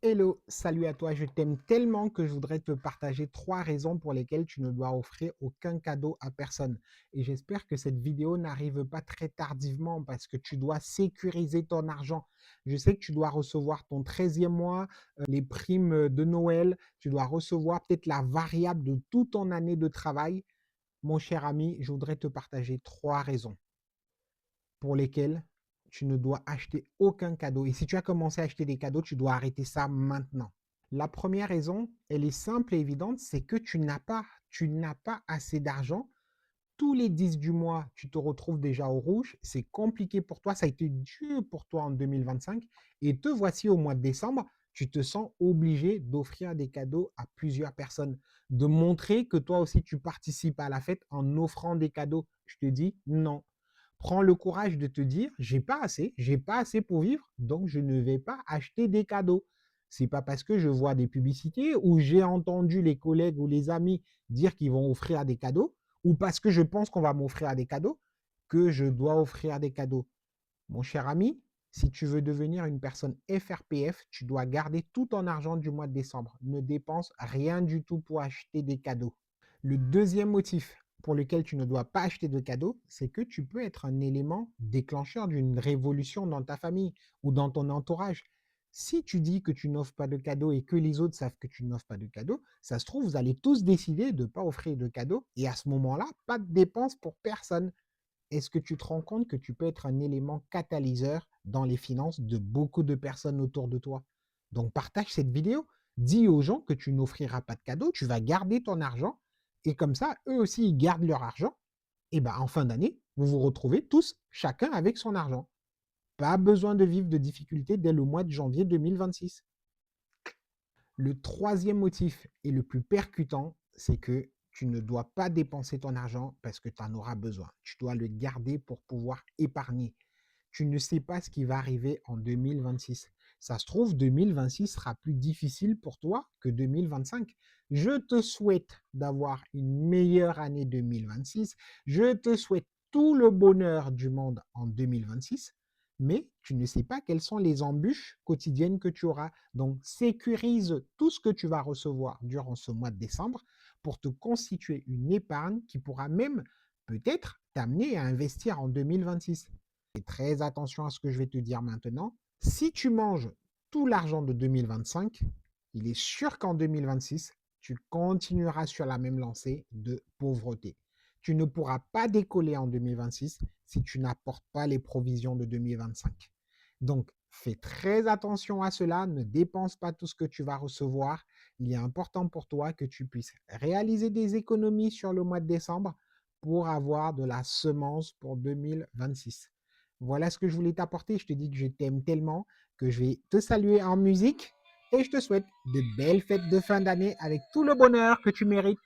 Hello, salut à toi. Je t'aime tellement que je voudrais te partager 3 raisons pour lesquelles tu ne dois offrir aucun cadeau à personne. Et j'espère que cette vidéo n'arrive pas très tardivement parce que tu dois sécuriser ton argent. Je sais que tu dois recevoir ton 13e mois, les primes de Noël, tu dois recevoir peut-être la variable de toute ton année de travail. Mon cher ami, je voudrais te partager 3 raisons pour lesquelles tu ne dois acheter aucun cadeau. Et si tu as commencé à acheter des cadeaux, tu dois arrêter ça maintenant. La première raison, elle est simple et évidente, c'est que tu n'as pas assez d'argent. Tous les 10 du mois, tu te retrouves déjà au rouge. C'est compliqué pour toi. Ça a été dur pour toi en 2025. Et te voici au mois de décembre. Tu te sens obligé d'offrir des cadeaux à plusieurs personnes, de montrer que toi aussi tu participes à la fête en offrant des cadeaux. Je te dis non. Prends le courage de te dire, j'ai pas assez pour vivre, donc je ne vais pas acheter des cadeaux. C'est pas parce que je vois des publicités ou j'ai entendu les collègues ou les amis dire qu'ils vont offrir des cadeaux ou parce que je pense qu'on va m'offrir des cadeaux que je dois offrir des cadeaux. Mon cher ami, si tu veux devenir une personne FRPF, tu dois garder tout ton argent du mois de décembre. Ne dépense rien du tout pour acheter des cadeaux. Le deuxième motif pour lequel tu ne dois pas acheter de cadeaux, c'est que tu peux être un élément déclencheur d'une révolution dans ta famille ou dans ton entourage. Si tu dis que tu n'offres pas de cadeaux et que les autres savent que tu n'offres pas de cadeaux, ça se trouve, vous allez tous décider de ne pas offrir de cadeaux et à ce moment-là, pas de dépenses pour personne. Est-ce que tu te rends compte que tu peux être un élément catalyseur dans les finances de beaucoup de personnes autour de toi? Donc partage cette vidéo, dis aux gens que tu n'offriras pas de cadeaux, tu vas garder ton argent et comme ça, eux aussi, ils gardent leur argent. Et ben, en fin d'année, vous vous retrouvez tous, chacun avec son argent. Pas besoin de vivre de difficultés dès le mois de janvier 2026. Le troisième motif et le plus percutant, c'est que tu ne dois pas dépenser ton argent parce que tu en auras besoin. Tu dois le garder pour pouvoir épargner. Tu ne sais pas ce qui va arriver en 2026. Ça se trouve, 2026 sera plus difficile pour toi que 2025. Je te souhaite d'avoir une meilleure année 2026. Je te souhaite tout le bonheur du monde en 2026, mais tu ne sais pas quelles sont les embûches quotidiennes que tu auras. Donc, sécurise tout ce que tu vas recevoir durant ce mois de décembre pour te constituer une épargne qui pourra même peut-être t'amener à investir en 2026. Fais très attention à ce que je vais te dire maintenant. Si tu manges tout l'argent de 2025, il est sûr qu'en 2026, tu continueras sur la même lancée de pauvreté. Tu ne pourras pas décoller en 2026 si tu n'apportes pas les provisions de 2025. Donc, fais très attention à cela, ne dépense pas tout ce que tu vas recevoir. Il est important pour toi que tu puisses réaliser des économies sur le mois de décembre pour avoir de la semence pour 2026. Voilà ce que je voulais t'apporter. Je te dis que je t'aime tellement que je vais te saluer en musique et je te souhaite de belles fêtes de fin d'année avec tout le bonheur que tu mérites.